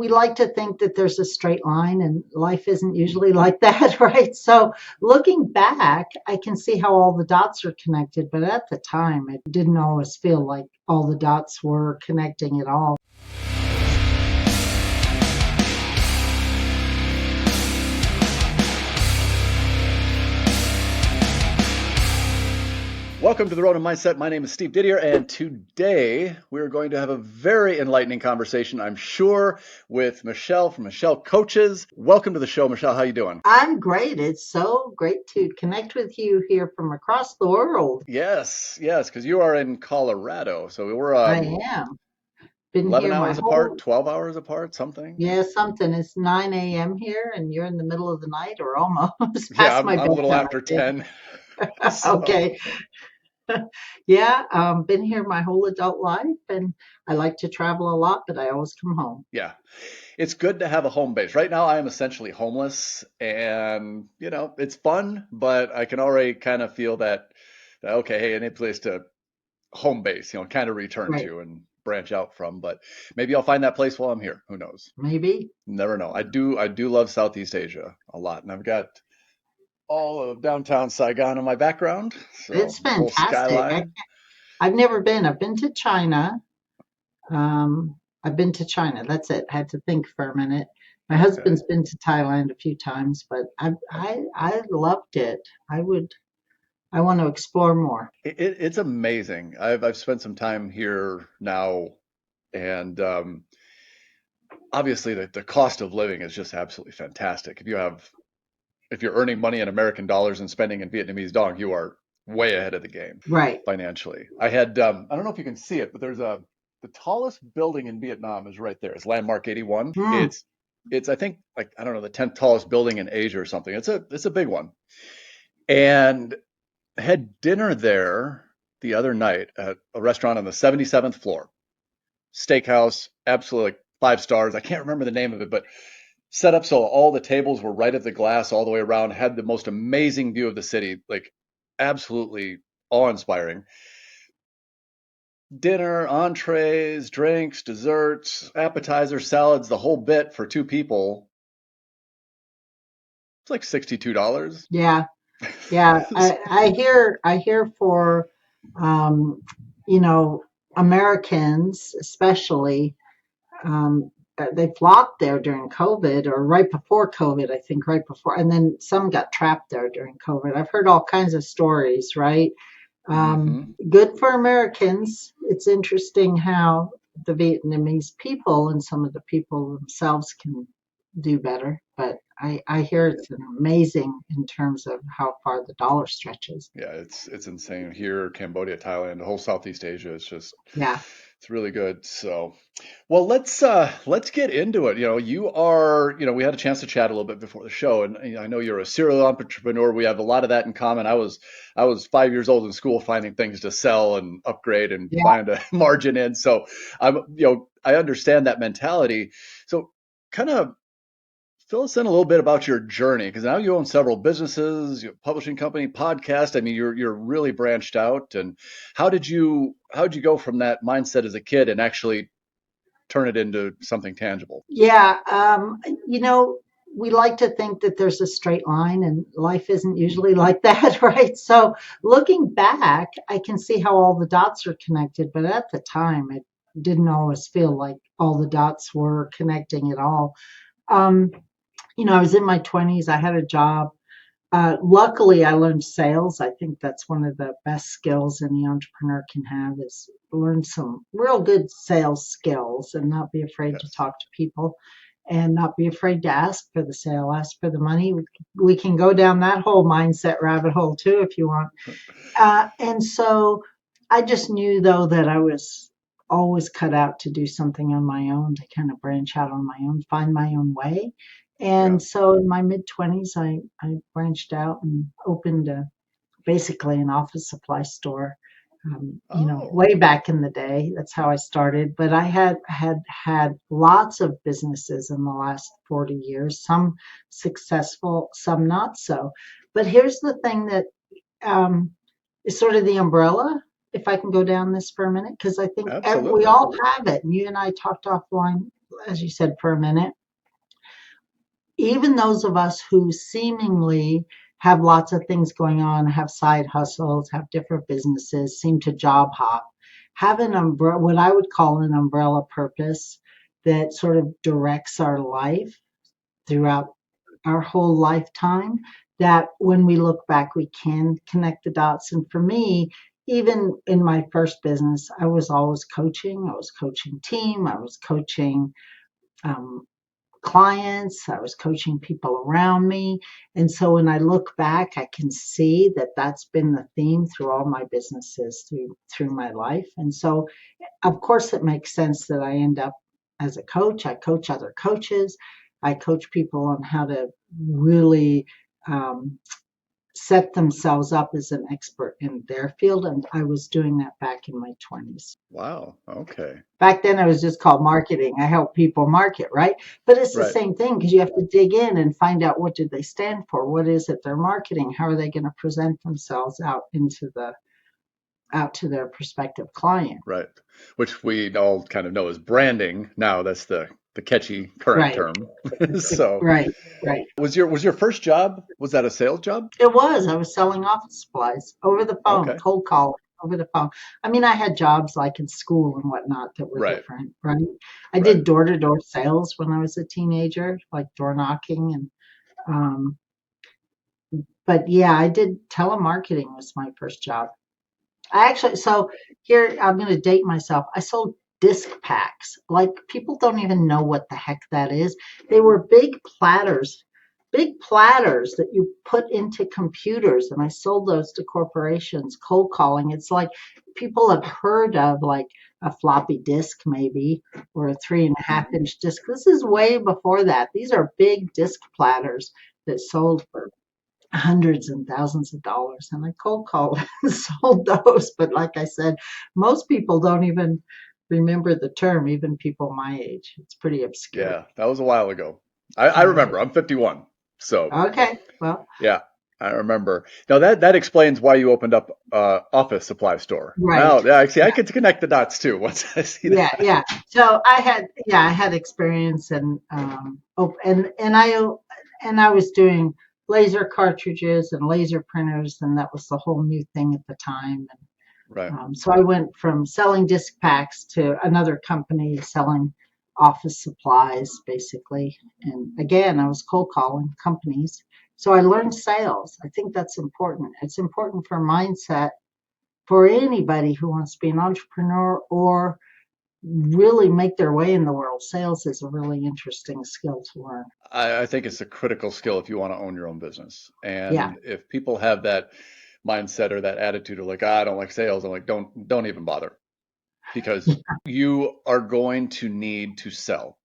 we like to think that there's a straight line, and life isn't usually like that, right? So looking back, I can see how all the dots are connected, but at the time, it didn't always feel like all the dots were connecting at all. Welcome to the Ronin Mindset. My name is Steve Didier, and today we're going to have a very enlightening conversation, I'm sure, with Michelle from Michelle Coaches. Welcome to the show, Michelle. How you doing? I'm great. It's so great to connect with you here from across the world. Yes, because you are in Colorado, so we're I am. Been 11 here my hours apart, whole, 12 hours apart, something. yeah, something. It's 9 a.m. here, and you're in the middle of the night or almost Yeah, past I'm my a little bedtime, after I 10. think. So, Okay. Yeah, been here my whole adult life, and I like to travel a lot, but I always come home. yeah, it's good to have a home base. Right now, I am essentially homeless, and it's fun, but I can already kind of feel that okay, hey, any place to home base, kind of return Right. to and branch out from. But maybe I'll find that place while I'm here. Who knows? Maybe. Never know. I do love Southeast Asia a lot, and I've got all of downtown Saigon in my background, so It's the whole fantastic. skyline. I've never been. I've been to China. Um, I've been to China. That's it. I had to think for a minute. My Okay. husband's been to Thailand a few times, but I loved it. I want to explore more. It's amazing. I've spent some time here now, and obviously the cost of living is just absolutely fantastic. If you're earning money in American dollars and spending in Vietnamese dong, you are way ahead of the game Right. financially. I don't know if you can see it, but the tallest building in Vietnam is right there. It's Landmark 81. Hmm. It's I think like I don't know the 10th tallest building in Asia or something. It's a big one. And I had dinner there the other night at a restaurant on the 77th floor. Steakhouse, absolutely like 5 stars. I can't remember the name of it, but set up so all the tables were right at the glass all the way around, had the most amazing view of the city, like absolutely awe-inspiring. Dinner, entrees, drinks, desserts, appetizers, salads, the whole bit for two people. It's like $62. Yeah. Yeah. I hear for, um, you know, Americans especially, they flocked there during COVID or right before COVID, I think right before, and then some got trapped there during COVID. I've heard all kinds of stories, right? Hmm. Good for Americans. It's interesting how the Vietnamese people and some of the people themselves can do better, but I hear it's amazing in terms of how far the dollar stretches. Yeah, it's insane here, Cambodia, Thailand, the whole Southeast Asia. Yeah. It's really good. So, well, let's get into it. We had a chance to chat a little bit before the show, and I know you're a serial entrepreneur. We have a lot of that in common. I was 5 years old in school finding things to sell and upgrade and Yeah. find a margin in. So I understand that mentality. So kind of fill us in a little bit about your journey, because now you own several businesses, you have a publishing company, podcast. I mean, you're really branched out. And how did you go from that mindset as a kid and actually turn it into something tangible? Yeah, you know, we like to think that there's a straight line, and life isn't usually like that, right? So looking back, I can see how all the dots are connected, but at the time, it didn't always feel like all the dots were connecting at all. Um, I was in my 20s, I had a job. Luckily, I learned sales. I think that's one of the best skills any entrepreneur can have is learn some real good sales skills and not be afraid to Yes. talk to people and not be afraid to ask for the sale, ask for the money. We can go down that whole mindset rabbit hole too if you want. And so I just knew though that I was always cut out to do something on my own, to kind of branch out on my own, find my own way. Yeah. And so in my mid 20s, I branched out and opened basically an office supply store. Oh, Way back in the day, that's how I started. But I had lots of businesses in the last 40 years, some successful, some not so. But here's the thing that um, is sort of the umbrella, if I can go down this for a minute, because I think we absolutely. all have it. And you and I talked offline as you said, for a minute, even those of us who seemingly have lots of things going on, have side hustles, have different businesses, seem to job hop, have an umbrella, what I would call an umbrella purpose that sort of directs our life throughout our whole lifetime, that when we look back, we can connect the dots. And for me, even in my first business, I was always coaching. I was coaching team. I was coaching um, clients. I was coaching people around me. And so when I look back, I can see that that's been the theme through all my businesses through my life. And so, of course, it makes sense that I end up as a coach. I coach other coaches. I coach people on how to really um, set themselves up as an expert in their field. And I was doing that back in my 20s. Wow. Okay. Back then, it was just called marketing. I help people market, right? But it's the Right. same thing because you have to dig in and find out what did they stand for? What is it they're marketing? How are they going to present themselves out to their prospective client? Right. Which we all kind of know as branding now. That's the catchy current Right, term. So right, right. was your first job, was that a sales job? It was. I was selling office supplies over the phone, Okay. cold call over the phone. I mean, I had jobs like in school and whatnot that were Right. different, right? I Right. did door to door sales when I was a teenager, like door knocking and um but yeah, I did telemarketing was my first job. I actually, so here I'm going to date myself. I sold disc packs. Like people don't even know what the heck that is. They were big platters that you put into computers. And I sold those to corporations, cold calling. It's like people have heard of like a floppy disk, maybe, or a 3.5 inch disc. This is way before that. These are big disc platters that sold for hundreds and thousands of dollars. And I cold called and sold those. But like I said, most people don't even remember the term, even people my age. It's pretty obscure. Yeah, that was a while ago. I Right. remember. I'm 51. So Okay. Well, yeah, I remember. Now that explains why you opened up office supply store. right. Now, yeah, actually, I could connect the dots too once I see Yeah, that. yeah. So I had experience and and I was doing laser cartridges and laser printers, and that was the whole new thing at the time. Right. So I went from selling disc packs to another company selling office supplies, basically. And again, I was cold calling companies. So I learned sales. I think that's important. It's important for mindset for anybody who wants to be an entrepreneur or really make their way in the world. Sales is a really interesting skill to learn. I think it's a critical skill if you want to own your own business. Yeah. And if people have that mindset or that attitude of like, I don't like sales, I'm like, don't even bother because you are going to need to sell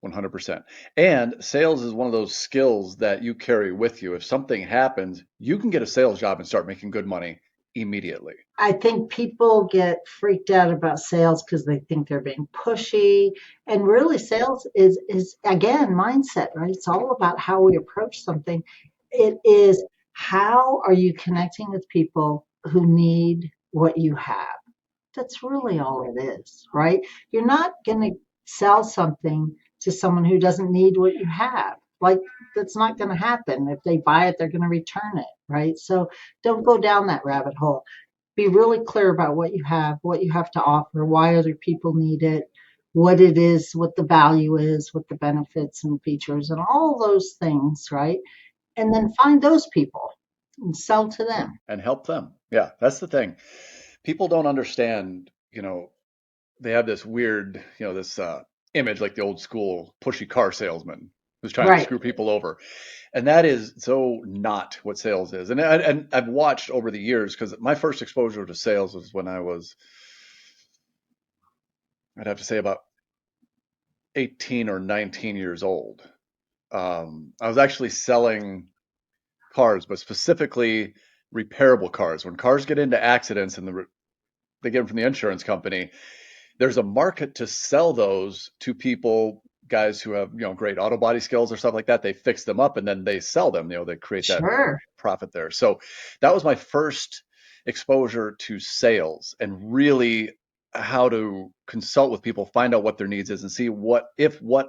100%. And sales is one of those skills that you carry with you. If something happens, you can get a sales job and start making good money immediately. I think people get freaked out about sales because they think they're being pushy. And really sales is again mindset, right? It's all about how we approach something. It is how are you connecting with people who need what you have? That's really all it is, right? You're not going to sell something to someone who doesn't need what you have. Like, that's not going to happen. If they buy it, they're going to return it, right? So don't go down that rabbit hole. Be really clear about what you have to offer, why other people need it, what it is, what the value is, what the benefits and features, and all those things, right? And then find those people and sell to them. And help them. Yeah, that's the thing. People don't understand, they have this weird, this image like the old school pushy car salesman who's trying to Right. screw people over. And that is so not what sales is. And I've watched over the years because my first exposure to sales was when I was, I'd have to say about 18 or 19 years old. I was actually selling cars, but specifically repairable cars. When cars get into accidents and they get them from the insurance company, there's a market to sell those to people, guys who have, great auto body skills or stuff like that. They fix them up and then they sell them, they create that Sure. profit there. So that was my first exposure to sales and really how to consult with people, find out what their needs is, and see what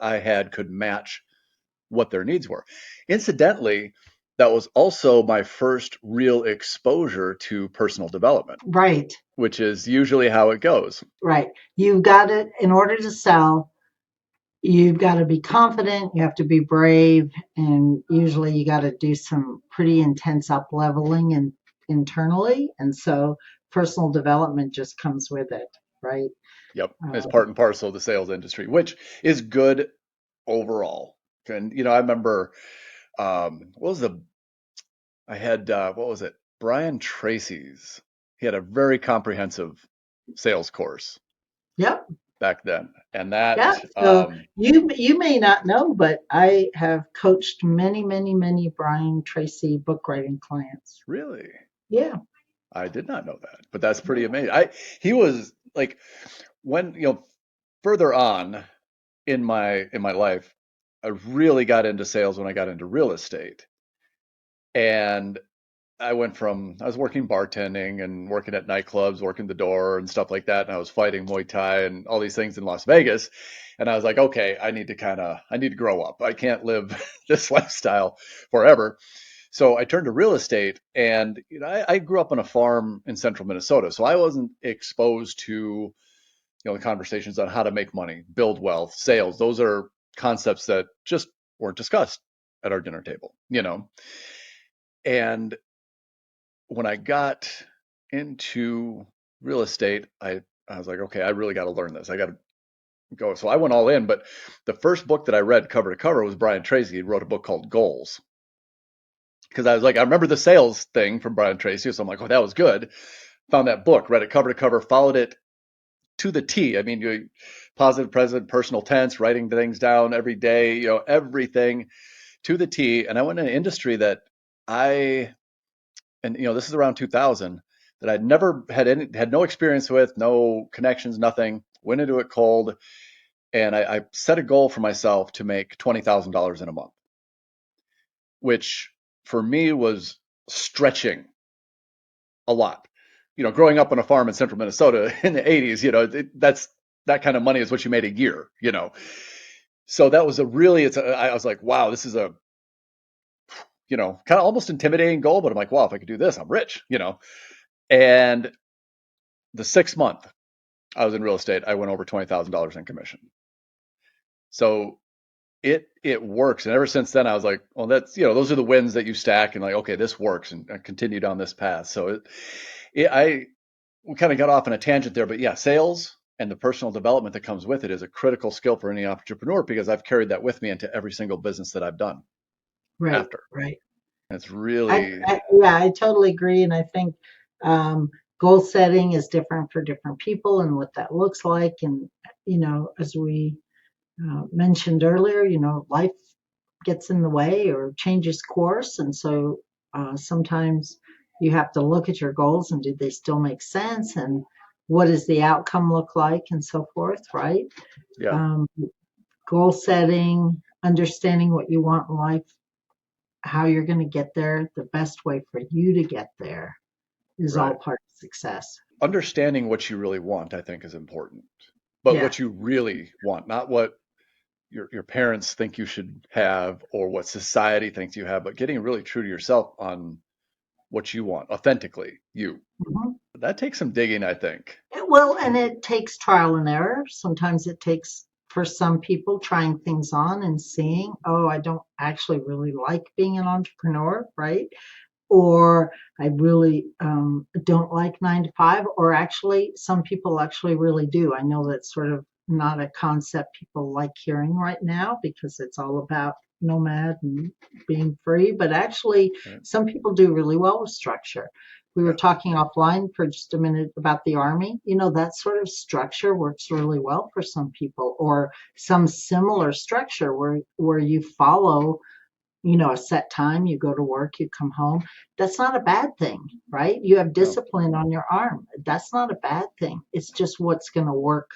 I had could match what their needs were. Incidentally, that was also my first real exposure to personal development, Right. which is usually how it goes. Right. You've got to, in order to sell, you've got to be confident, you have to be brave, and usually you got to do some pretty intense up leveling and internally. And so personal development just comes with it, right? Yep, it's Uh, part and parcel of the sales industry, which is good overall. And I remember what was the I had what was it? Brian Tracy's. He had a very comprehensive sales course yep. back then, and Yeah. that So you may not know, but I have coached many, many, many Brian Tracy book writing clients. really, Yeah. I did not know that, but that's pretty amazing. He was like when further on in my life, I really got into sales when I got into real estate, and I was working bartending and working at nightclubs, working the door and stuff like that. And I was fighting Muay Thai and all these things in Las Vegas. And I was like, okay, I need to grow up. I can't live this lifestyle forever. So I turned to real estate, and I grew up on a farm in central Minnesota. So I wasn't exposed to, the conversations on how to make money, build wealth, sales. Those are concepts that just weren't discussed at our dinner table. And when I got into real estate, I was like, okay, I really got to learn this. I got to go. So I went all in. But the first book that I read cover to cover was Brian Tracy. He wrote a book called Goals. Because I was like, I remember the sales thing from Brian Tracy. So I'm like, oh, that was good. Found that book, read it cover to cover, followed it to the T. I mean, positive, present, personal tense, writing things down every day, everything to the T. And I went in an industry that I and this is around 2000, that I'd never had no experience with, no connections, nothing. Went into it cold, and I set a goal for myself to make $20,000 in a month, which for me was stretching a lot. Growing up on a farm in central Minnesota in the 80s, that's that kind of money is what you made a year. So that was I was like, wow, this is a kind of almost intimidating goal, but I'm like, wow, if I could do this, I'm rich. And the 6th month I was in real estate, I went over $20,000 in commission. So it works. And ever since then, I was like, well, those are the wins that you stack, and like, okay, this works, and I continue down this path. So we kind of got off on a tangent there, but yeah, sales and the personal development that comes with it is a critical skill for any entrepreneur, because I've carried that with me into every single business that I've done Right. after. Right. And it's really, Yeah, I totally agree. And I think um, goal setting is different for different people and what that looks like. And, as we mentioned earlier, life gets in the way or changes course. And so sometimes you have to look at your goals and do they still make sense? And what does the outcome look like and so forth, right? yeah, Um, Goal setting, understanding what you want in life, how you're going to get there, the best way for you to get there is all right. part of success. Understanding what you really want, I think, is important, but Yeah. what you really want, not what your parents think you should have or what society thinks you have, but getting really true to yourself on what you want authentically, you. Mhm. That takes some digging, I think. Well, and it takes trial and error. Sometimes it takes, for some people, trying things on and seeing, oh, I don't actually really like being an entrepreneur, right? Or I really don't like 9 to 5, or actually, some people actually really do. I know that's sort of not a concept people like hearing right now because it's all about nomad and being free, but actually, Right. some people do really well with structure. We were Yeah. talking offline for just a minute about the army. That sort of structure works really well for some people, or some similar structure where you follow a set time, you go to work, you come home. That's not a bad thing, right? You have No. discipline on your arm. That's not a bad thing. It's just what's going to work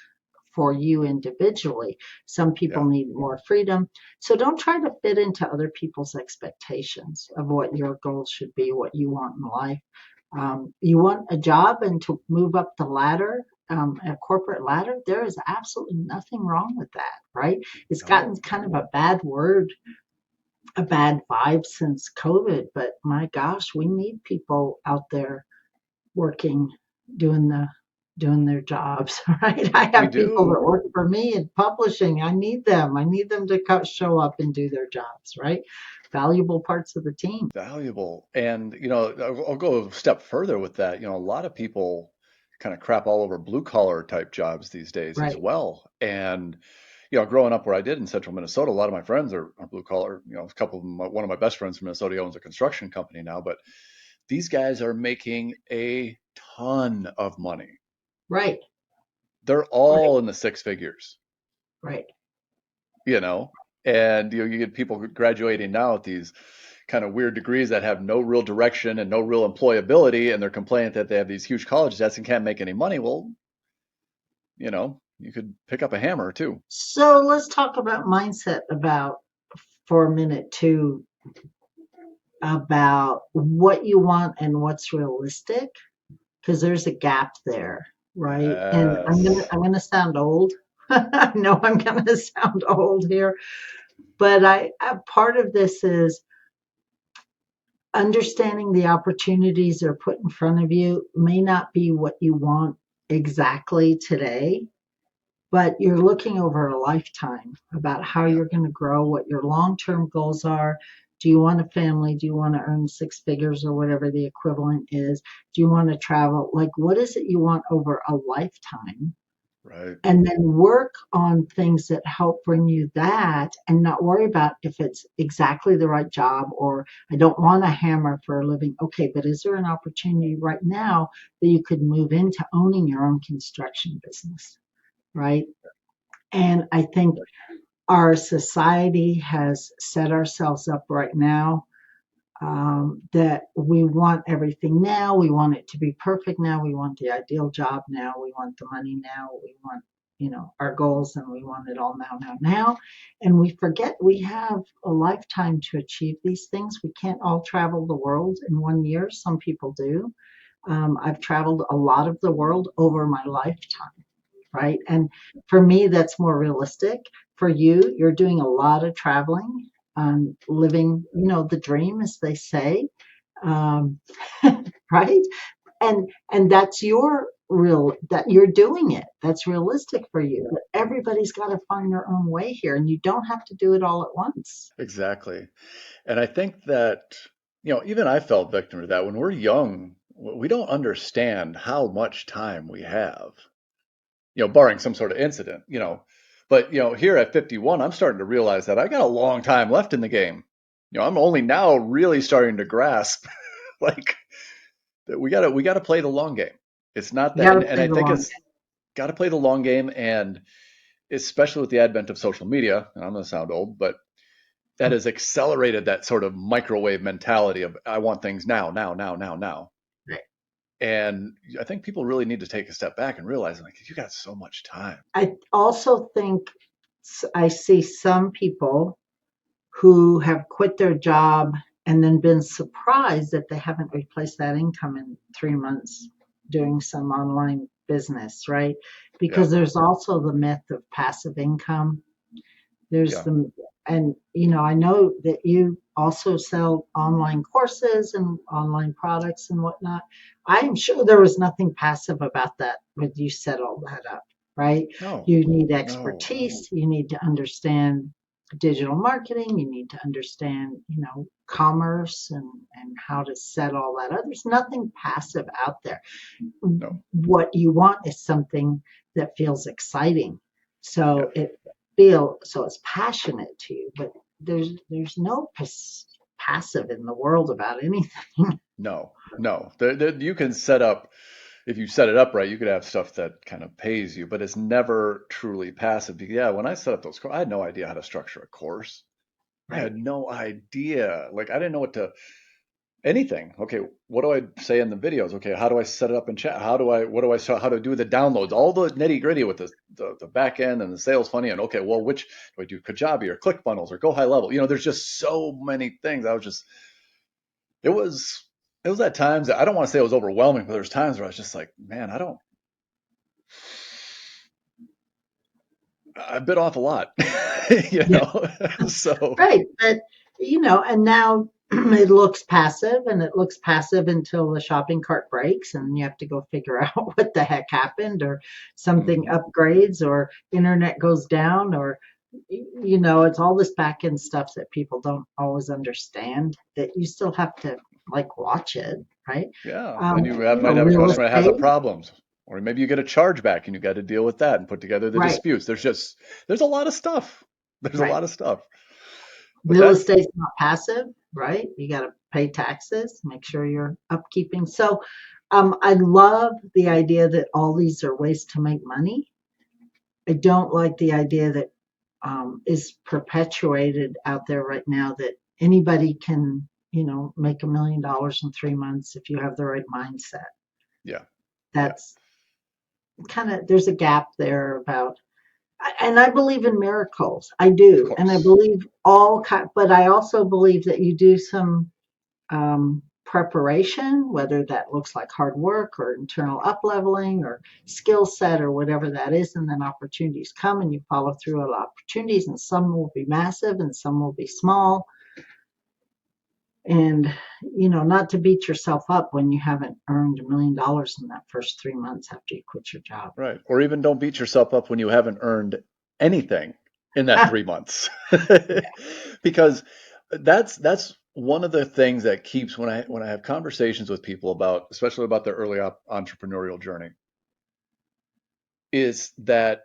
for you individually. Some people Yeah. need more freedom. So don't try to fit into other people's expectations of what your goals should be, what you want in life. You want a job and to move up the ladder. a corporate ladder, there is absolutely nothing wrong with that, right? It's gotten No, kind of a bad word, a bad vibe since COVID, but my gosh, we need people out there working, doing their jobs, right? I we have people do. that work for me in publishing. I need them. I need them to show up and do their jobs, right? Valuable parts of the team. Valuable. And, I'll go a step further with that. A lot of people kind of crap all over blue collar type jobs these days as Right. well. And, growing up where I did in central Minnesota, a lot of my friends are blue collar. A couple of them, one of my best friends from Minnesota owns a construction company now, but these guys are making a ton of money. Right. They're Right. all in the six figures, Right. you know, and you get people graduating now at these kind of weird degrees that have no real direction and no real employability, and they're complaining that they have these huge college debts and can't make any money. Well, you could pick up a hammer too. So let's talk about mindset about for a minute too, about what you want and what's realistic, because there's a gap there, right? And Yes. I'm gonna sound old. I know I'm gonna sound old here, but I part of this is understanding the opportunities that are put in front of you may not be what you want exactly today, but you're looking over a lifetime about how Yeah. you're going to grow, what your long-term goals are. Do you want a family? Do you want to earn six figures or whatever the equivalent is? Do you want to travel? Like, what is it you want over a lifetime? Right. And then work on things that help bring you that and not worry about if it's exactly the right job or I don't want a hammer for a living. Okay, but is there an opportunity right now that you could move into owning your own construction business? Right. And I think our society has set ourselves up right now, that we want everything now. We want it to be perfect now. We want the ideal job now. We want the money now. We want, our goals, and we want it all now, now, now. And we forget we have a lifetime to achieve these things. We can't all travel the world in 1 year. Some people do. I've traveled a lot of the world over my lifetime, right? And for me, that's more realistic. For you, you're doing a lot of traveling, living, the dream, as they say, um, right? And that's your real that you're doing it. That's realistic for you. But everybody's got to find their own way here, and you don't have to do it all at once. Exactly. And I think that, even I felt victim to that. When we're young, we don't understand how much time we have, barring some sort of incident, But, here at 51, I'm starting to realize that I got a long time left in the game. I'm only now really starting to grasp like that we gotta play the long game. It's not You that, got to and play I the think long it's got to play the long game, and especially with the advent of social media, and I'm gonna sound old, but that game. has accelerated that sort of microwave mentality of I want things now, now, now, now, now. And I think people really need to take a step back and realize like you got so much time. I also think I see some people who have quit their job and then been surprised that they haven't replaced that income in 3 months doing some online business, right? Yeah, Because there's also the myth of passive income. There's yeah, the, and I know that you also sell online courses and online products and whatnot. I am sure there was nothing passive about that when you set all that up, right? no, You need no, expertise, you need to understand digital marketing, you need to understand, commerce and how to set all that up. There's nothing passive out there. no, What you want is something that feels exciting. yeah. So it's passionate to you, but there's no passive in the world about anything. No, no. You can set up, if you set it up right, you could have stuff that kind of pays you, but it's never truly passive. Yeah, when I set up those I had no idea how to structure a course. I Right. had no idea. Like I didn't know what to anything. Okay, what do I say in the videos? Okay, how do I set it up in chat? What do I how to do the downloads? All the nitty gritty with the back end and the sales funny. And okay, well, which do I do Kajabi or ClickFunnels or go high level? There's just so many things. It was, it was at times that I don't want to say it was overwhelming, but there's times where I was just like, man, I don't. I bit off a lot, Yeah. so Right. But, and now it looks passive and it looks passive until the shopping cart breaks and you have to go figure out what the heck happened or something mhm. upgrades or internet goes down or, it's all this back end stuff that people don't always understand that you still have to like watch it. Right. Yeah. Then you might have a Real customer that has a estate. problem, or maybe you get a chargeback and you got to deal with that and put together the Right. disputes. There's a lot of stuff. There's a Right. lot of stuff. But Real that's estate's not passive, right? You got to pay taxes, make sure you're upkeeping. So, I love the idea that all these are ways to make money. I don't like the idea that is perpetuated out there right now that anybody can, make $1 million in 3 months if you have the right mindset. yeah, yeah, That's kind of, there's a gap there about, and I believe in miracles. I of do. And I course. believe but I also believe that you do some preparation, whether that looks like hard work or internal up leveling or skill set or whatever that is, and then opportunities come and you follow through on opportunities, and some will be massive and some will be small. And not to beat yourself up when you haven't earned $1 million in that first 3 months after you quit your job. Right. Or even don't beat yourself up when you haven't earned anything in that 3 months. Because that's one of the things that keeps when I have conversations with people about, especially about their early entrepreneurial journey, is that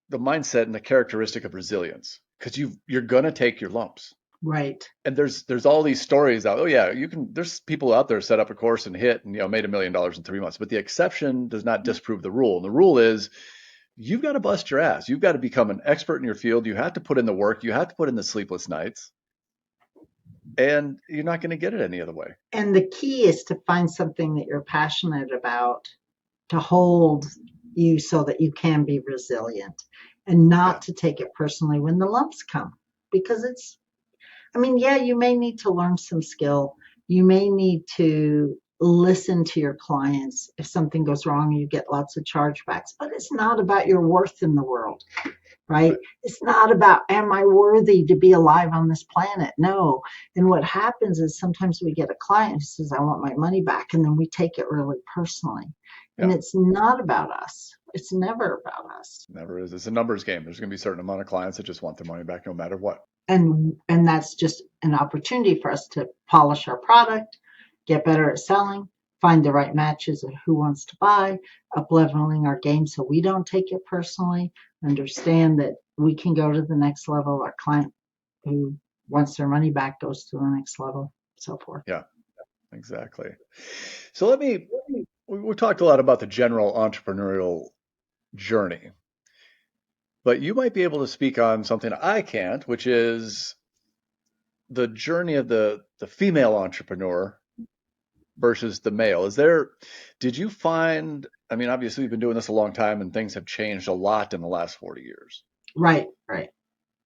the mindset and the characteristic of resilience. Because you're gonna take your lumps. Right. And there's all these stories out. Oh yeah, there's people out there set up a course and hit and made $1 million in 3 months. But the exception does not disprove the rule. And the rule is you've got to bust your ass. You've got to become an expert in your field. You have to put in the work. You have to put in the sleepless nights, and you're not going to get it any other way. And the key is to find something that you're passionate about to hold you so that you can be resilient and Yeah, not to take it personally when the lumps come. Because yeah, you may need to learn some skill. You may need to listen to your clients if something goes wrong and you get lots of chargebacks, but it's not about your worth in the world, right? right. It's not about, am I worthy to be alive on this planet? No. And what happens is sometimes we get a client who says, I want my money back. And then we take it really personally. And Yeah, it's not about us. It's never about us. never is. It's a numbers game. There's going to be a certain amount of clients that just want their money back no matter what. And that's just an opportunity for us to polish our product, get better at selling, find the right matches of who wants to buy, up leveling our game so we don't take it personally, understand that we can go to the next level. Our client who wants their money back goes to the next level, so forth. Yeah, exactly. So we talked a lot about the general entrepreneurial journey, but you might be able to speak on something I can't, which is the journey of the female entrepreneur versus the male. Did you find, I mean, obviously you've been doing this a long time and things have changed a lot in the last 40 years, Right, right.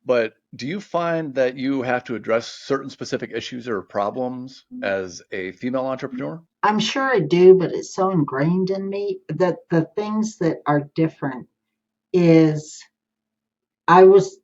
but do you find that you have to address certain specific issues or problems as a female entrepreneur? I'm sure I do, but it's so ingrained in me that the things that are different is I was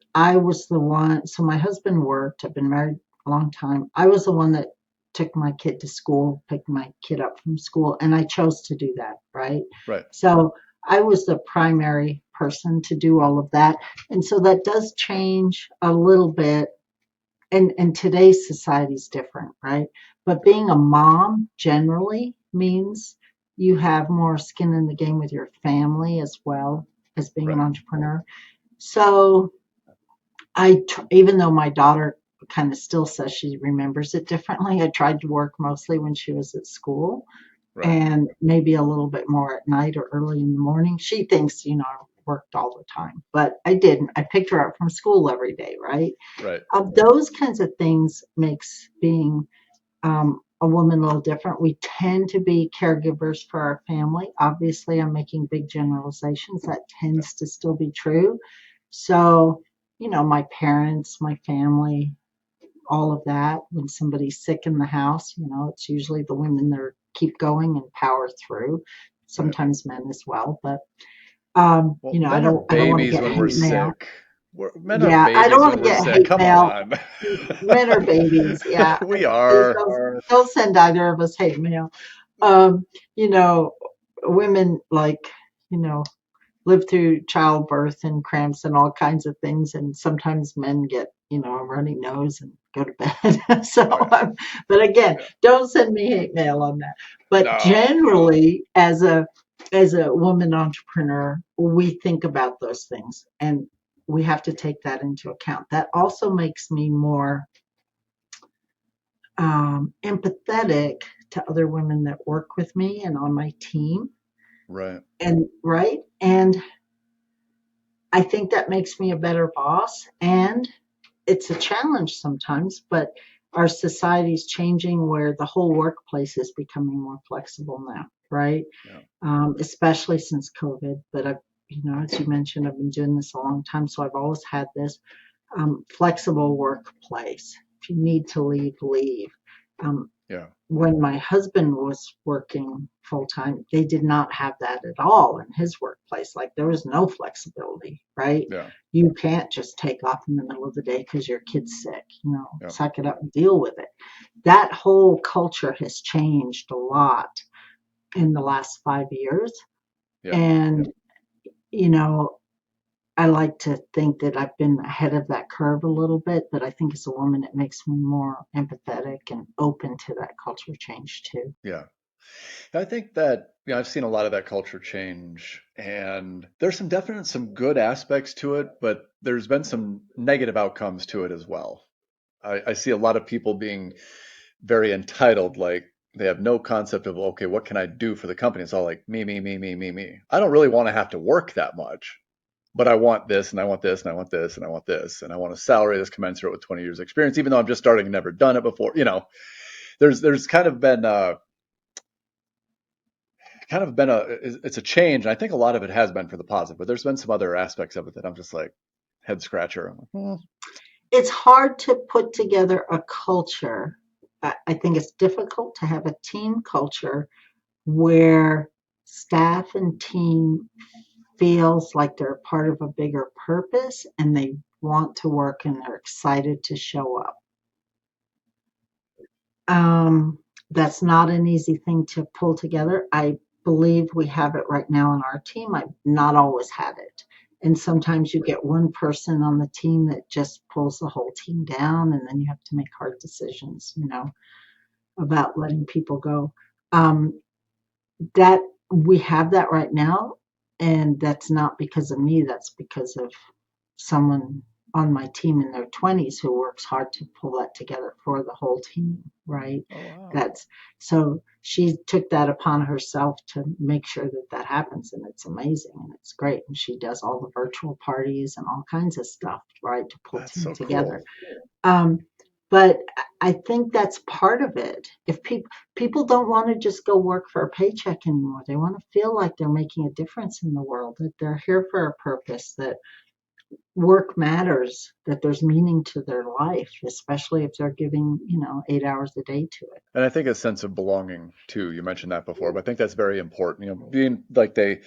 the one. So my husband worked. I've been married a long time. I was the one that took my kid to school, picked my kid up from school, and I chose to do that, right? Right. So I was the primary person to do all of that. And so that does change a little bit. And today's society is different, right? But Yeah. being a mom generally means you have more skin in the game with your family as well as being an Right. entrepreneur. So even though my daughter kind of still says she remembers it differently, I tried to work mostly when she was at school Right. and maybe a little bit more at night or early in the morning. She thinks, I worked all the time, but I didn't. I picked her up from school every day, right? Right. Those kinds of things makes being a woman a little different. We tend to be caregivers for our family. Obviously, I'm making big generalizations. That Yeah. tends to still be true. So, my parents, my family, all of that. When somebody's sick in the house, it's usually the women that keep going and power through. Right. Sometimes men as well, but Well, I men are don't want to babies get when we're hate mail. sick. Men are Yeah, I don't babies want when to we're get sick. hate Come mail. on. Men are babies. Yeah, We please are. don't send either of us hate mail. Um, you know, women like, you know, live through childbirth and cramps and all kinds of things, and sometimes men get, a runny nose and go to bed. Oh, So, yeah. but again, Yeah. don't send me hate mail on that. But No. generally, as a woman entrepreneur, we think about those things, and we have to take that into account. That also makes me more empathetic to other women that work with me and on my team. Right. And right. And I think that makes me a better boss. And it's a challenge sometimes, but our society's changing where the whole workplace is becoming more flexible now, right? Yeah. Especially since COVID. But as you mentioned, I've been doing this a long time, so I've always had this flexible workplace. If you need to leave, leave. Um, Yeah. when my husband was working full time, they did not have that at all in his workplace. Like there was no flexibility, right? Yeah. You can't just take off in the middle of the day because your kid's sick, Yeah. suck it up and deal with it. That whole culture has changed a lot in the last 5 years. Yeah. And, you know, I like to think that I've been ahead of that curve a little bit, but I think as a woman, it makes me more empathetic and open to that culture change too. Yeah. I think that, I've seen a lot of that culture change, and there's some good aspects to it, but there's been some negative outcomes to it as well. I see a lot of people being very entitled, like they have no concept of, okay, what can I do for the company? It's all like me, me, me, me, me, me. I don't really want to have to work that much, but I want this and I want this and I want this and I want this and I want a salary that's commensurate with 20 years experience, even though I'm just starting and never done it before. There's kind of been it's a change. And I think a lot of it has been for the positive, but there's been some other aspects of it that I'm just like head scratcher. I'm like, It's hard to put together a culture. I think it's difficult to have a team culture where staff and team feels like they're part of a bigger purpose and they want to work and they're excited to show up. Um, that's not an easy thing to pull together. I believe we have it right now on our team. I've not always had it. And sometimes you get one person on the team that just pulls the whole team down, and then you have to make hard decisions, about letting people go. Um, that we have that right now, and that's not because of me, that's because of someone on my team in their 20s who works hard to pull that together for the whole team, right? oh wow, That's so she took that upon herself to make sure that that happens, and it's amazing and it's great. And she does all the virtual parties and all kinds of stuff, right, to pull that's team so together. cool. Um, but I think that's part of it. If people don't want to just go work for a paycheck anymore, they want to feel like they're making a difference in the world, that they're here for a purpose, that work matters, that there's meaning to their life, especially if they're giving, 8 hours a day to it. And I think a sense of belonging too. You mentioned that before, but I think that's very important. Being like they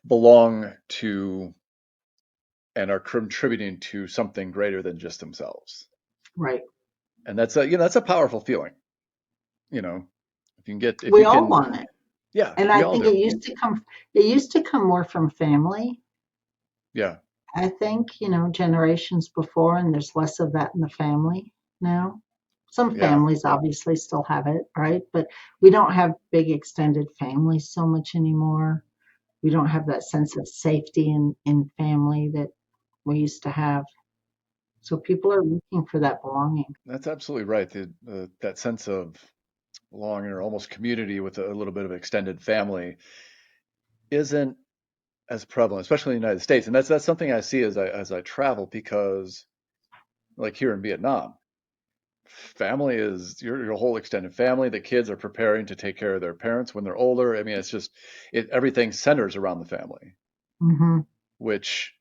belong to and are contributing to something greater than just themselves. Right. And that's a powerful feeling. You know, if We you all can, want it. yeah, And we I all think do. it used to come more from family. Yeah, I think, generations before, and there's less of that in the family now. Some yeah, families obviously still have it, right? But we don't have big extended families so much anymore. We don't have that sense of safety in family that we used to have. So people are looking for that belonging. that's absolutely right. That sense of belonging or almost community with a little bit of extended family isn't as prevalent, especially in the United States. And that's something I see as I travel because, like here in Vietnam, family is your whole extended family. The kids are preparing to take care of their parents when they're older. I mean, it's just everything centers around the family, Hmm. which,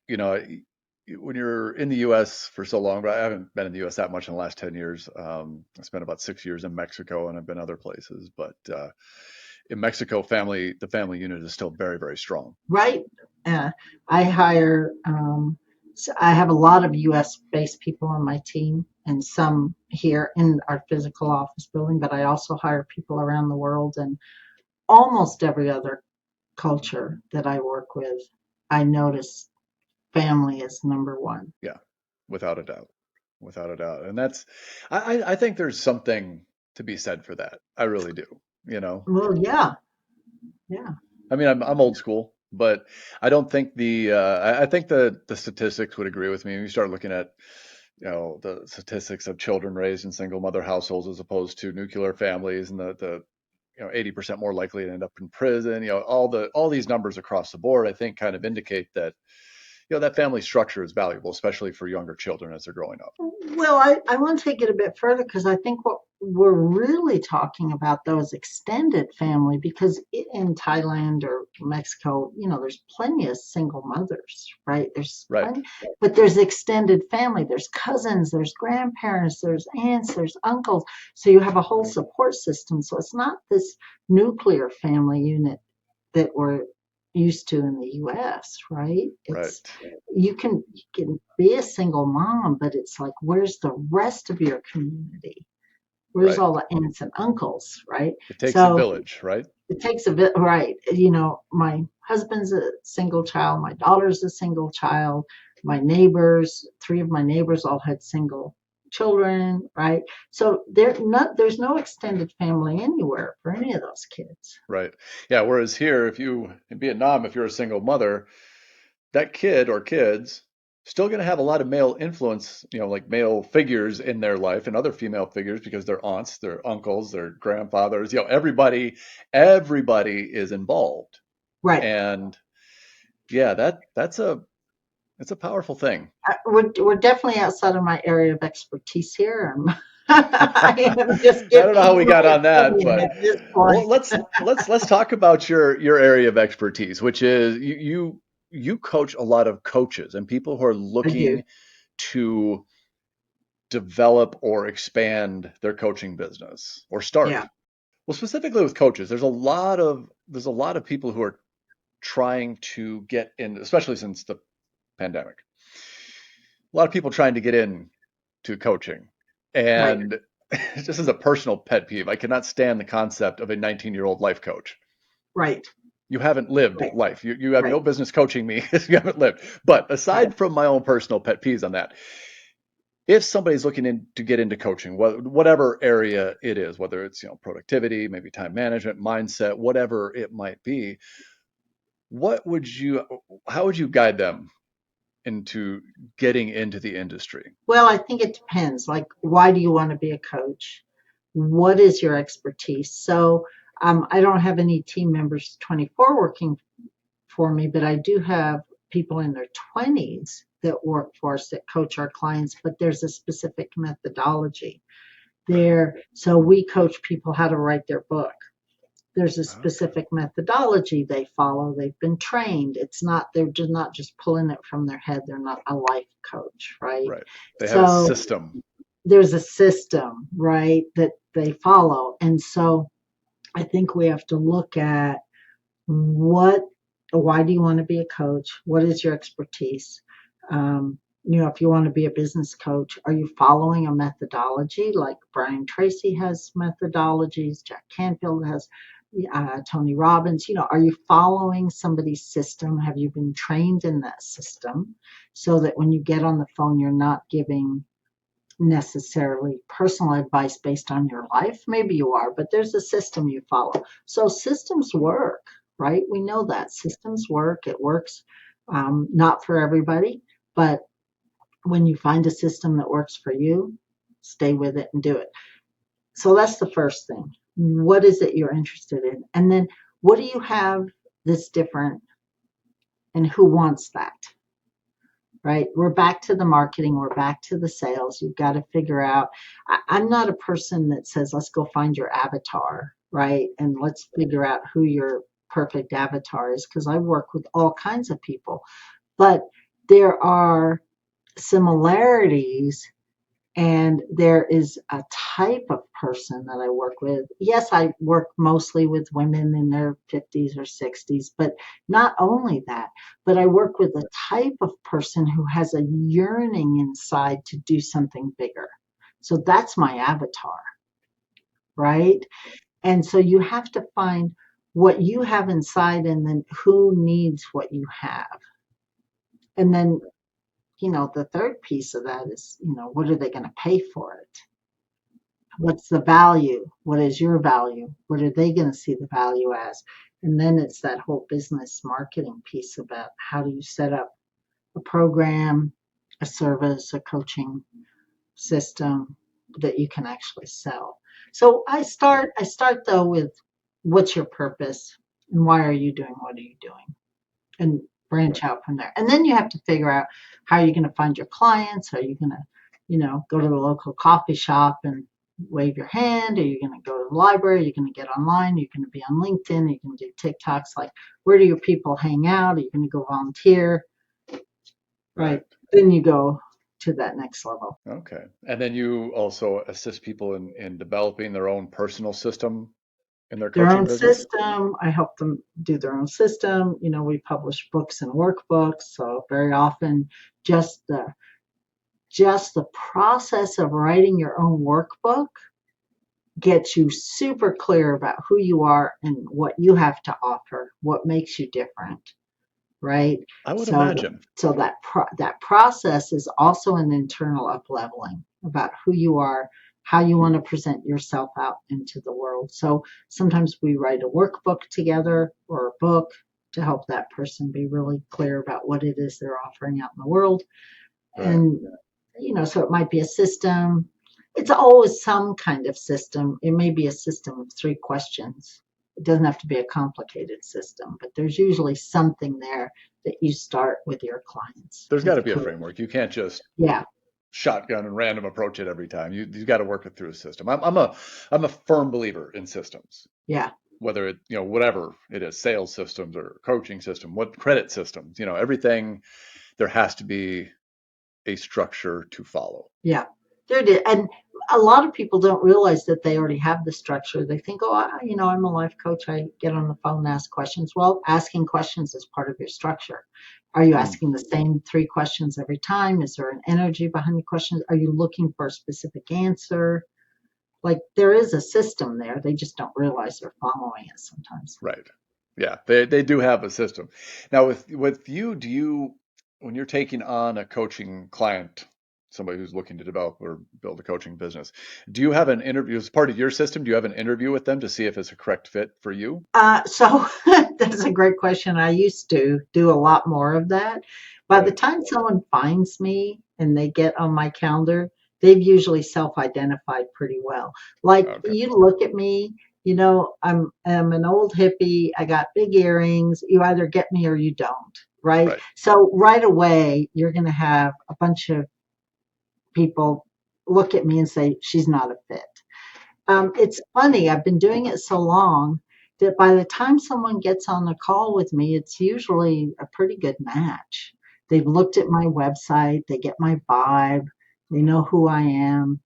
when you're in the U.S. for so long, but I haven't been in the U.S. that much in the last 10 years. I spent about 6 years in Mexico and I've been other places, but in Mexico, the family unit is still very, very strong. Right? Uh, I hire, so I have a lot of US based people on my team and some here in our physical office building, but I also hire people around the world, and almost every other culture that I work with, I notice family is number one. Yeah, without a doubt. Without a doubt. And that's, I think there's something to be said for that. I really do, you know. Well, yeah, yeah, I mean, I'm old school, but I don't think I think the statistics would agree with me. When you start looking at, you know, the statistics of children raised in single mother households as opposed to nuclear families, and the you know 80% more likely to end up in prison, you know, all these numbers across the board, I think kind of indicate that, you know, that family structure is valuable, especially for younger children as they're growing up. well, I want to take it a bit further because I think what we're really talking about, though, is extended family. Because in Thailand or Mexico, there's plenty of single mothers, right? There's Right, plenty, but there's extended family. There's cousins, there's grandparents, there's aunts, there's uncles. So you have a whole support system. So it's not this nuclear family unit that we're used to in the US, right? It's right, you can be a single mom, but it's like, where's the rest of your community? Where's right. all the aunts and uncles, right? It takes a So village, right? it takes a bit, right? My husband's a single child, my daughter's a single child, my neighbors, three of my neighbors all had single children, right? So there's no extended family anywhere for any of those kids. Right. Yeah. Whereas here, if you in Vietnam, if you're a single mother, that kid or kids still going to have a lot of male influence, you know, like male figures in their life and other female figures because their aunts, their uncles, their grandfathers, you know, everybody is involved. Right. And yeah, it's a powerful thing. We're definitely outside of my area of expertise here. I am just I don't know giving how we you got my on that, opinion but at this well, point. let's talk about your area of expertise, which is you coach a lot of coaches and people who are I do. looking to develop or expand their coaching business or start. Yeah. Well, specifically with coaches, there's a lot of people who are trying to get in, especially since the pandemic. A lot of people trying to get in to coaching. Right. And just as a personal pet peeve, I cannot stand the concept of a 19-year-old life coach. Right. You haven't lived Right. life. You have Right. no business coaching me because you haven't lived. But Right. aside from my own personal pet peeves on that, if somebody's looking to get into coaching, whatever area it is, whether it's, you know, productivity, maybe time management, mindset, whatever it might be, what would you, how would you guide them into getting into the industry? Well, I think it depends. Like, why do you want to be a coach? What is your expertise? So, I don't have any team members 24 working for me, but I do have people in their 20s that work for us that coach our clients, but there's a specific methodology Right. there. So we coach people how to write their book. There's a Okay. specific methodology they follow. They've been trained. They're just not just pulling it from their head. They're not a life coach, right? Right. They have a So system. there's a system, right, that they follow. And so I think we have to look at what, why do you want to be a coach? What is your expertise? If you want to be a business coach, are you following a methodology like Brian Tracy has methodologies, Jack Canfield has, Tony Robbins? Are you following somebody's system? Have you been trained in that system so that when you get on the phone, you're not giving necessarily personal advice based on your life? Maybe you are, but there's a system you follow. So systems work, right? We know that systems work. It works, not for everybody, but when you find a system that works for you, stay with it and do it. So that's the first thing. What is it you're interested in? And then what do you have that's different, and who wants that? Right? We're back to the marketing, we're back to the sales. You've got to figure out. I'm not a person that says, let's go find your avatar, right? And let's figure out who your perfect avatar is, because I work with all kinds of people. But there are similarities And there is a type of person that I work with. Yes, I work mostly with women in their 50s or 60s, but not only that, but I work with a type of person who has a yearning inside to do something bigger. So that's my avatar, right? And so you have to find what you have inside and then who needs what you have. And then, the third piece of that is, what are they going to pay for it? What's the value? What is your value? What are they going to see the value as? And then it's that whole business marketing piece about how do you set up a program, a service, a coaching system that you can actually sell. So I start though with what's your purpose and why are you doing what are you doing? And branch Right. out from there. And then you have to figure out how you're going to find your clients. Are you going to, go to the local coffee shop and wave your hand? Are you going to go to the library? Are you going to get online? Are you going to be on LinkedIn? Are you going to do TikToks? Like, where do your people hang out? Are you going to go volunteer? Right. Right. Then you go to that next level. Okay. And then you also assist people in developing their own personal system in their Their coaching own business? system. I help them do their own system. We publish books and workbooks. So very often just the just the process of writing your own workbook gets you super clear about who you are and what you have to offer, what makes you different, right? I would So, imagine. so that process is also an internal up leveling about who you are, how you want to present yourself out into the world. So sometimes we write a workbook together or a book to help that person be really clear about what it is they're offering out in the world. Right. And so it might be a system. It's always some kind of system. It may be a system of 3 questions. It doesn't have to be a complicated system, but there's usually something there that you start with your clients, There's got with to the be a coach. framework. You can't just Yeah, shotgun and random approach it every time. You got to work it through a system. I'm a firm believer in systems, yeah, whether it, whatever it is, sales systems or coaching system, what credit systems, everything, there has to be a structure to follow. yeah. There it is. And a lot of people don't realize that they already have the structure. They think, oh, I'm a life coach. I get on the phone and ask questions. Well, asking questions is part of your structure. Are you Hmm. asking the same 3 questions every time? Is there an energy behind the questions? Are you looking for a specific answer? Like there is a system there. They just don't realize they're following it sometimes. Right. Yeah, they do have a system. Now with you, do you when you're taking on a coaching client, somebody who's looking to develop or build a coaching business, do you have an interview as part of your system? Do you have an interview with them to see if it's a correct fit for you? So that's a great question. I used to do a lot more of that. By the Right. time someone finds me and they get on my calendar, they've usually self-identified pretty well. Like Okay. you look at me, I'm an old hippie. I got big earrings. You either get me or you don't, right? Right. So right away, you're going to have a bunch of people look at me and say, she's not a fit. Right. It's funny, I've been doing it so long that by the time someone gets on the call with me, it's usually a pretty good match. They've looked at my website, they get my vibe, they know who I am.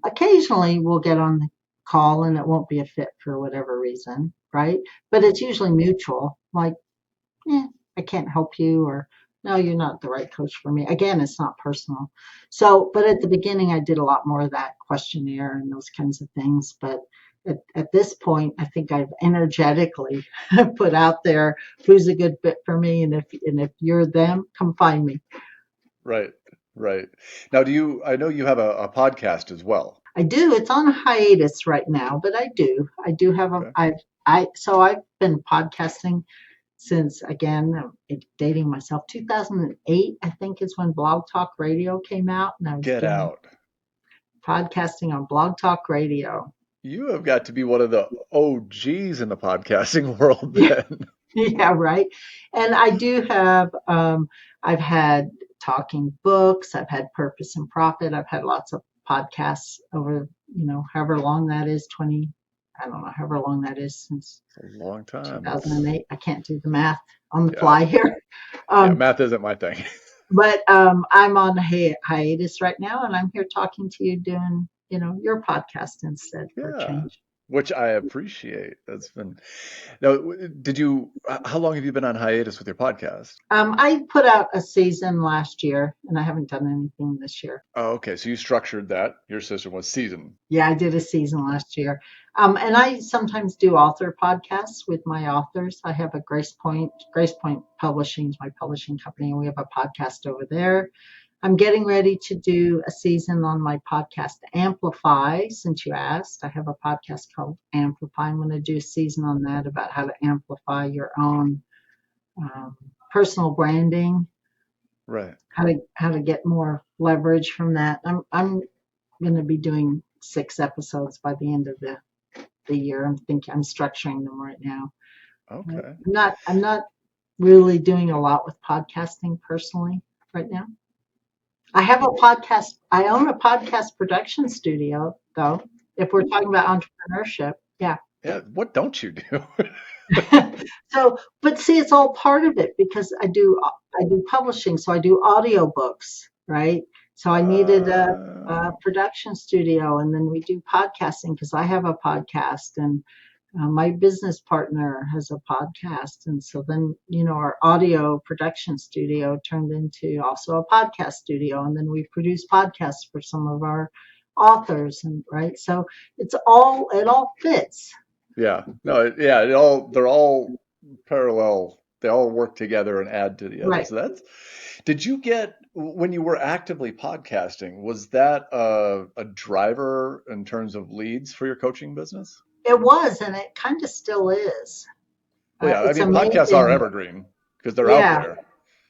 Occasionally we'll get on the call and it won't be a fit for whatever reason, right? But it's usually mutual, like, yeah, I can't help you, or no, you're not the right coach for me. Again, it's not personal. So, but at the beginning, I did a lot more of that questionnaire and those kinds of things. But at this point, I think I've energetically put out there who's a good fit for me, and if you're them, come find me. Right. Right. Now, I know you have a podcast as well. I do. It's on hiatus right now, but I do. I do have a. Okay. I've been podcasting since again dating myself 2008 I think is when Blog Talk Radio came out, and I was Get doing out. podcasting on Blog Talk Radio. You have got to be one of the OGs in the podcasting world Yeah, then. yeah, right. And I do have I've had talking books, I've had Purpose and Profit, I've had lots of podcasts over however long that is, 20, I don't know, however long that is, since It's a long time. That's 2008. I can't do the math on the yeah. fly here. Yeah, um, math isn't my thing. But I'm on hiatus right now, and I'm here talking to you, doing your podcast instead for a Yeah, change. which I appreciate. That's been now. Did you? How long have you been on hiatus with your podcast? I put out a season last year, and I haven't done anything this year. Oh, okay. So you structured that. Your system was season. Yeah, I did a season last year. And I sometimes do author podcasts with my authors. I have a Grace Point Publishing is my publishing company, and we have a podcast over there. I'm getting ready to do a season on my podcast, Amplify. Since you asked, I have a podcast called Amplify. I'm going to do a season on that about how to amplify your own um, personal branding, Right. how to get more leverage from that. I'm going to be doing 6 episodes by the end of the year. I'm structuring them right now. Okay. I'm not really doing a lot with podcasting personally right now. I have a podcast. I own a podcast production studio, though. If we're talking about entrepreneurship, yeah. Yeah. What don't you do? So, but see, it's all part of it because I do publishing, so I do audiobooks, right? So I needed a Uh, production studio, and then we do podcasting because I have a podcast, and my business partner has a podcast, and so then our audio production studio turned into also a podcast studio, and then we produce podcasts for some of our authors, and right, so it all fits, yeah. No. Yeah. They're all parallel. They all work together and add to the other. right? So that's. Did you get when you were actively podcasting? Was that a driver in terms of leads for your coaching business? It was, and it kind of still is. Well, yeah. I It's mean, podcasts are amazing. evergreen because they're out Yeah, there.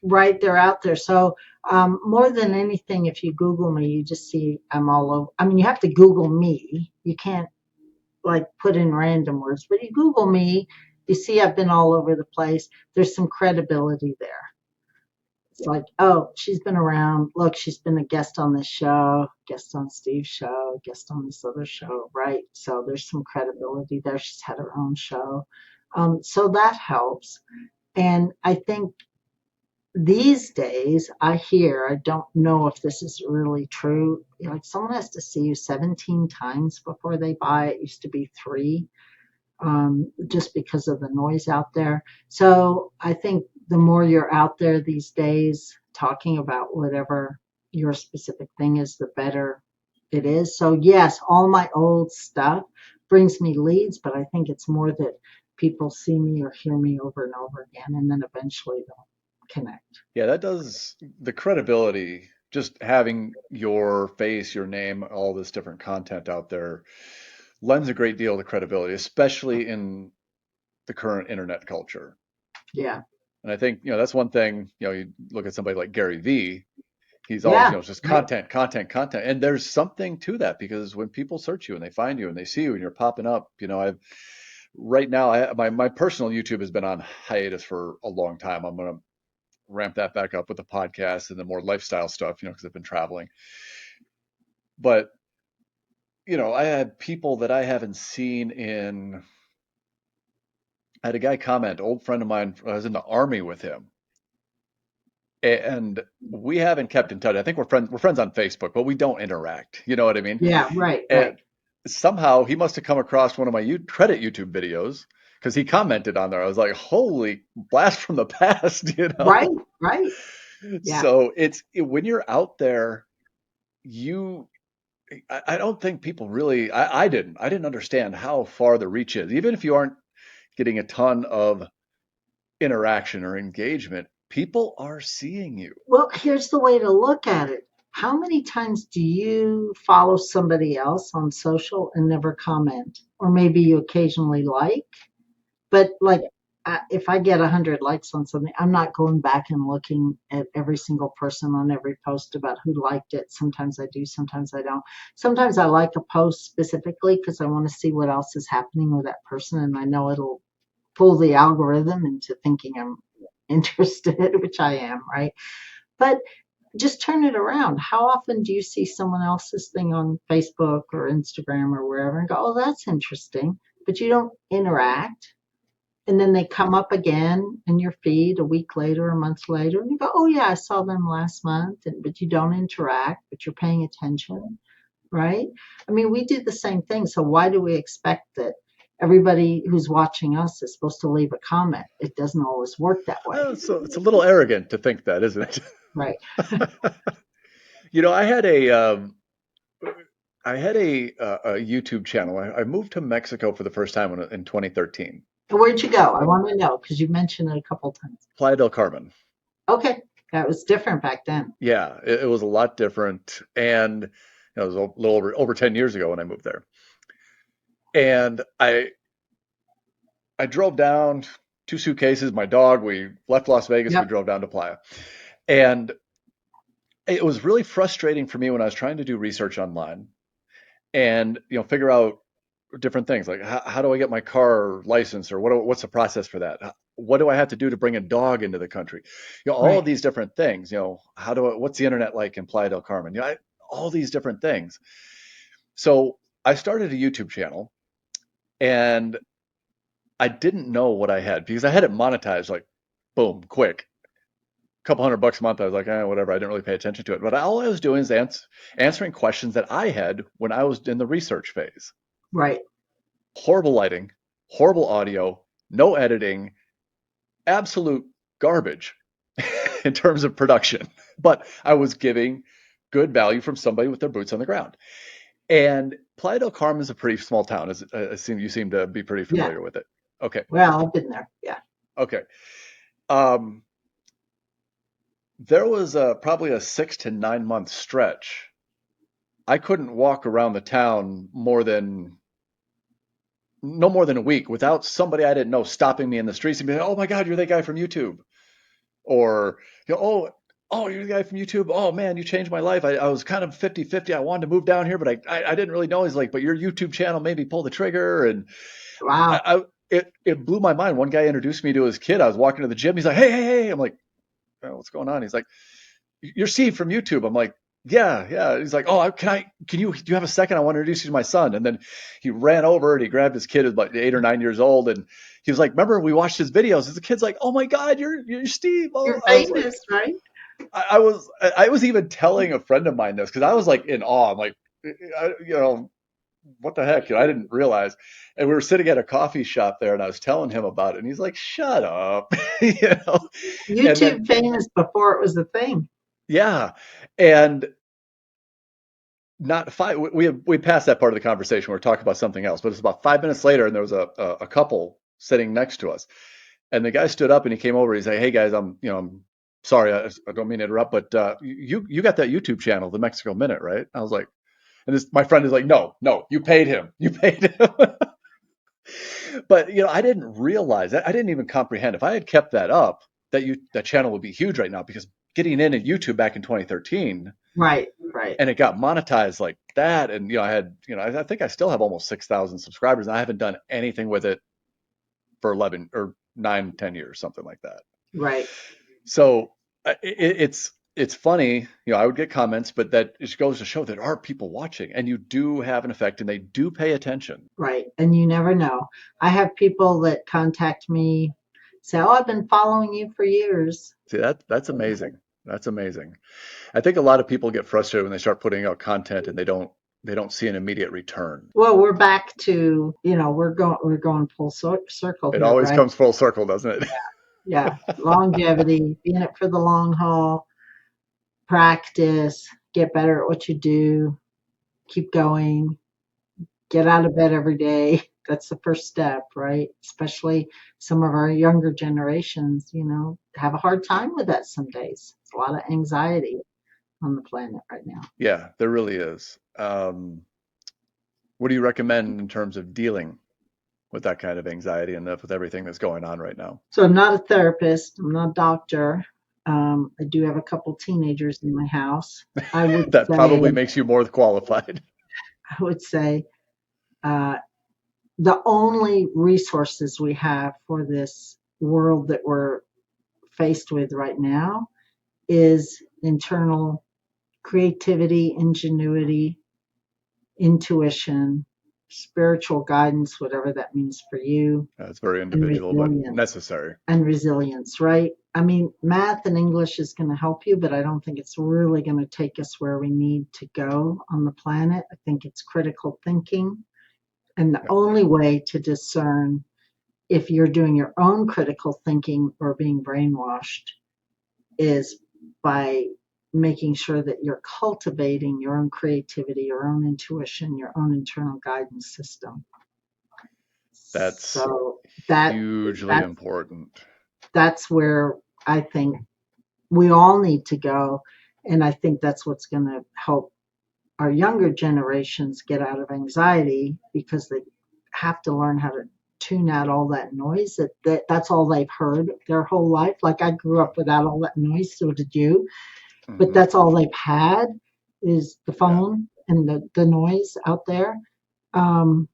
right. They're out there. So, more than anything, if you Google me, you just see I'm all over. I mean, you have to Google me. You can't like put in random words, but you Google me, you see I've been all over the place. There's some credibility there. It's like, oh, she's been around. Look, she's been a guest on this show, guest on Steve's show, guest on this other show, right? So there's some credibility there. She's had her own show. So that helps. And I think these days I don't know if this is really true. Like someone has to see you 17 times before they buy. It used to be three, just because of the noise out there. So I think the more you're out there these days talking about whatever your specific thing is, the better it is. So yes, all my old stuff brings me leads, but I think it's more that people see me or hear me over and over again, and then eventually they'll connect. Yeah, that does the credibility, just having your face, your name, all this different content out there lends a great deal to credibility, especially in the current internet culture. Yeah. And I think, that's one thing, you look at somebody like Gary Vee, he's always, Yeah. just Right. content, content, content. And there's something to that because when people search you and they find you and they see you and you're popping up, I've right now, my personal YouTube has been on hiatus for a long time. I'm going to ramp that back up with the podcast and the more lifestyle stuff, because I've been traveling. But, I had people that I haven't seen in, I had a guy comment, old friend of mine, I was in the army with him, and we haven't kept in touch. I think we're friends on Facebook, but we don't interact. You know what I mean? Yeah. Right. And Right. somehow he must have come across one of my credit YouTube videos because he commented on there. I was like, holy blast from the past, Right. Right. Yeah. So when you're out there, you I don't think people really I didn't understand how far the reach is. Even if you aren't getting a ton of interaction or engagement, people are seeing you. Well, here's the way to look at it. How many times do you follow somebody else on social and never comment? Or maybe you occasionally like, but like if I get 100 likes on something, I'm not going back and looking at every single person on every post about who liked it. Sometimes I do, sometimes I don't. Sometimes I like a post specifically because I want to see what else is happening with that person, and I know it'll pull the algorithm into thinking I'm interested, which I am, right? But just turn it around. How often do you see someone else's thing on Facebook or Instagram or wherever and go, oh, that's interesting, but you don't interact? and then they come up again in your feed a week later, a month later, and you go, oh yeah, I saw them last month, but you don't interact, but you're paying attention, right? I mean, we do the same thing. So why do we expect that everybody who's watching us is supposed to leave a comment? It doesn't always work that way. So it's a little arrogant to think that, isn't Right. it? You know, I had a YouTube channel. I moved to Mexico for the first time in 2013. Where'd you go? I want to know because you mentioned it a couple times. Playa del Carmen. Okay. That was different back then. Yeah, it was a lot different, and it was a little over 10 years ago when I moved there. And I drove down, 2 suitcases, my dog. We left Las Vegas. We Yep. drove down to Playa, and it was really frustrating for me when I was trying to do research online and figure out different things like how do I get my car license, or what's the process for that? What do I have to do to bring a dog into the country? All of Right. these different things. What's the internet like in Playa del Carmen? All these different things. So I started a YouTube channel, and I didn't know what I had because I had it monetized like boom, quick. Couple $100 a month. I was like, whatever. I didn't really pay attention to it. But all I was doing is answering questions that I had when I was in the research phase. Right. Horrible lighting, horrible audio, no editing, absolute garbage in terms of production. But I was giving good value from somebody with their boots on the ground. And Playa del Carmen is a pretty small town. You seem to be pretty Yeah. familiar with it. Okay. Well, I've been there. Yeah. Okay. Um, there was probably a 6 to 9 month stretch. I couldn't walk around the town no more than a week without somebody I didn't know stopping me in the streets and being like, "Oh my God, you're that guy from YouTube," or "Oh, you're the guy from YouTube. Oh man, you changed my life. I was kind of 50-50. I wanted to move down here, but I didn't really know." He's like, "But your YouTube channel made me pull the trigger," and Wow. it blew my mind. One guy introduced me to his kid. I was walking to the gym. He's like, "Hey, hey, hey!" I'm like, "Oh, what's going on?" He's like, "You're Steve from YouTube." I'm like, "Yeah, yeah." He's like, "Oh, do you have a second? I want to introduce you to my son." And then he ran over and he grabbed his kid, who's about 8 or 9 years old, and he was like, "Remember, we watched his videos?" And the kid's like, "Oh my God, you're Steve." Oh, You're I was like, famous, right? I was even telling a friend of mine this because I was like in awe. I'm like, what the heck? I didn't realize. And we were sitting at a coffee shop there, and I was telling him about it, and he's like, "Shut up," you know. And then YouTube famous before it was a thing. yeah, and not five. We passed that part of the conversation. We were talking about something else, but it's about 5 minutes later, and there was a couple sitting next to us, and the guy stood up and he came over. He's like, "Hey guys, I'm sorry, I don't mean to interrupt, but you got that YouTube channel, the Mexico Minute, right?" I was like, and my friend is like, "No, no, you paid him, you paid him." But I didn't realize that. I didn't even comprehend. If I had kept that up, that channel would be huge right now because getting in at YouTube back in 2013 Right. Right. and it got monetized like that, and I had I think I still have almost 6,000 subscribers, and I haven't done anything with it for 11 or 9, 10 years, something like that. Right. So it's funny, I would get comments, but that just goes to show there are people watching, and you do have an effect, and they do pay attention. Right. And you never know. I have people that contact me, say, "Oh, I've been following you for years." See, that's amazing. That's amazing. I think a lot of people get frustrated when they start putting out content and they don't see an immediate return. Well, we're back to, we're going full circle It here, always right? comes full circle, doesn't it? Yeah. Longevity, being it for the long haul, practice, get better at what you do, keep going, get out of bed every day. That's the first step, right? Especially some of our younger generations, have a hard time with that some days. It's a lot of anxiety on the planet right now. Yeah, there really is. What do you recommend in terms of dealing with that kind of anxiety and with everything that's going on right now? So I'm not a therapist. I'm not a doctor. I do have a couple teenagers in my house. I would That say, probably makes you more qualified. I would say, uh, the only resources we have for this world that we're faced with right now is internal creativity, ingenuity, intuition, spiritual guidance, whatever that means for you, It's very and individual, but resilience. necessary. And resilience, right? I mean, math and English is going to help you, but I don't think it's really going to take us where we need to go on the planet. I think it's critical thinking. And the Yeah. only way to discern if you're doing your own critical thinking or being brainwashed is by making sure that you're cultivating your own creativity, your own intuition, your own internal guidance system. That's So that hugely that's important. that's where I think we all need to go, and I think that's what's going to help our younger generations get out of anxiety, because they have to learn how to tune out all that noise. That's all they've heard their whole life. Like, I grew up without all that noise, so did you, but Hmm. that's all they've had is the Yeah. phone and the noise out there, um,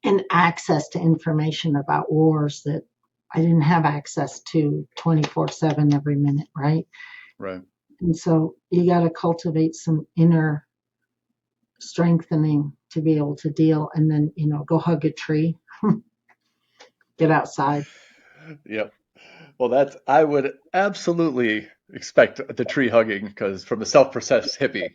and access to information about wars that I didn't have access to 24/7 every minute, right? Right. And so you got to cultivate some inner strengthening to be able to deal, and then, go hug a tree, get outside. Yep. Well, I would absolutely expect the tree hugging because from a self-professed hippie,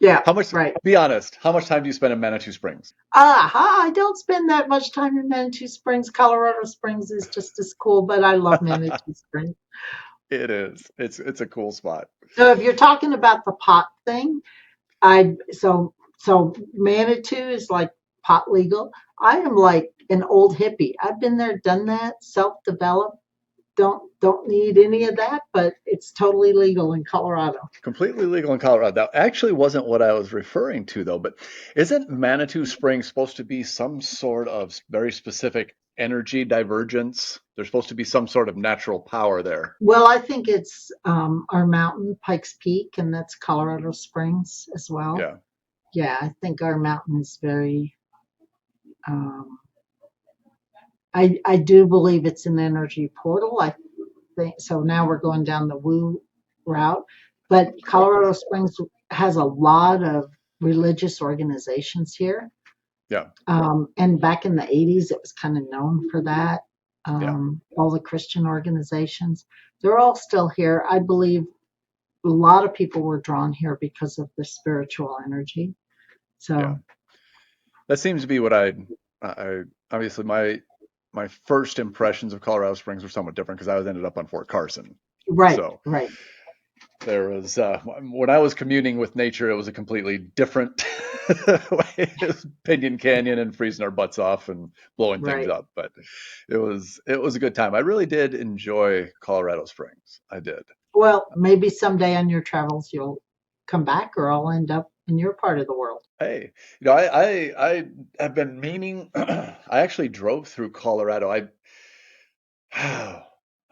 Yeah, how much, right. be honest, how much time do you spend in Manitou Springs? I don't spend that much time in Manitou Springs. Colorado Springs is just as cool, but I love Manitou Springs. It is. It's a cool spot. So if you're talking about the pot thing, so Manitou is like pot legal. I am like an old hippie. I've been there, done that, self-developed. Don't need any of that, but it's totally legal in Colorado. Completely legal in Colorado. That actually wasn't what I was referring to, though. But isn't Manitou Springs supposed to be some sort of very specific energy divergence? There's supposed to be some sort of natural power there. Well, I think it's our mountain, Pikes Peak, and that's Colorado Springs as well. Yeah. Yeah, I think our mountain is very. Um, I do believe it's an energy portal. I think so. Now we're going down the woo route, but Yep. Colorado Springs has a lot of religious organizations here. Yeah. And back in the 80s, it was kind of known for that. Yeah. All the Christian organizations, they're all still here. I believe a lot of people were drawn here because of the spiritual energy. Yeah. So, That seems to be what I obviously my first impressions of Colorado Springs were somewhat different because I was ended up on Fort Carson. right, So right, there was when I was communing with nature, it was a completely different way. It was Pinyon Canyon and freezing our butts off and blowing things right. up, but it was a good time. I really did enjoy Colorado Springs. I did. Well, maybe someday on your travels you'll come back, or I'll end up in your part of the world. Hey, I have been meaning. I actually drove through Colorado. I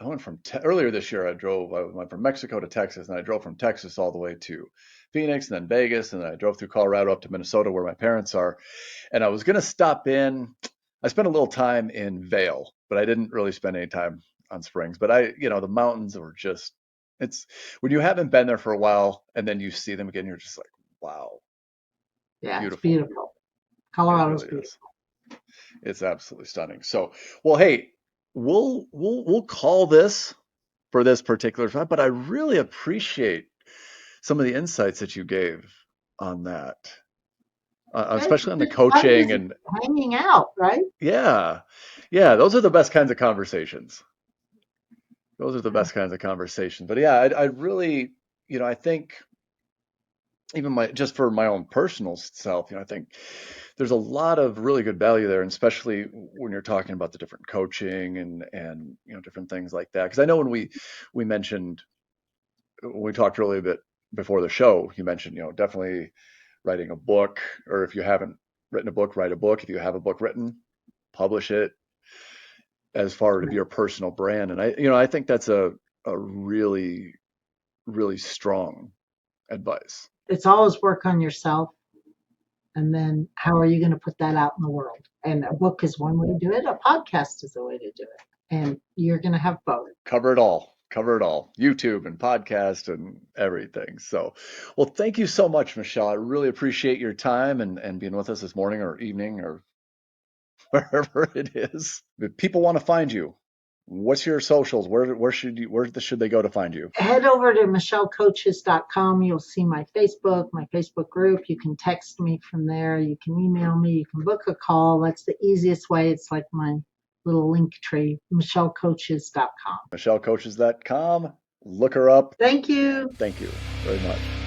went from earlier this year. I went from Mexico to Texas, and I drove from Texas all the way to Phoenix, and then Vegas, and then I drove through Colorado up to Minnesota, where my parents are. And I was gonna stop in. I spent a little time in Vail, but I didn't really spend any time on Springs. But the mountains were just. It's when you haven't been there for a while, and then you see them again, you're just like, wow, Yeah, it's beautiful. beautiful. It Colorado's really beautiful. is. It's absolutely stunning. So, well, hey, we'll call this for this particular time, but I really appreciate some of the insights that you gave on that, It's especially on the been fun coaching just and hanging out, right? yeah, yeah, those are the best kinds of conversations. Those are the best kinds of conversations. But yeah, I really, I think even just for my own personal self, I think there's a lot of really good value there, and especially when you're talking about the different coaching and different things like that. Because I know we mentioned when we talked really a bit before the show, you mentioned definitely writing a book, or if you haven't written a book, write a book. If you have a book written, publish it as far as your personal brand. And I think that's a really really strong advice. It's always work on yourself, and then how are you going to put that out in the world? And a book is one way to do it. A podcast is a way to do it, and you're going to have both. Cover it all. cover it all. YouTube and podcast and everything. So, well, thank you so much, Michelle. I really appreciate your time and being with us this morning or evening or wherever it is. If people want to find you, what's your socials? Where should they go to find you? Head over to michellecoaches.com. You'll see my Facebook group. You can text me from there. You can email me. You can book a call. That's the easiest way. It's like my little link tree, michellecoaches.com. michellecoaches.com. Look her up. Thank you. Thank you very much.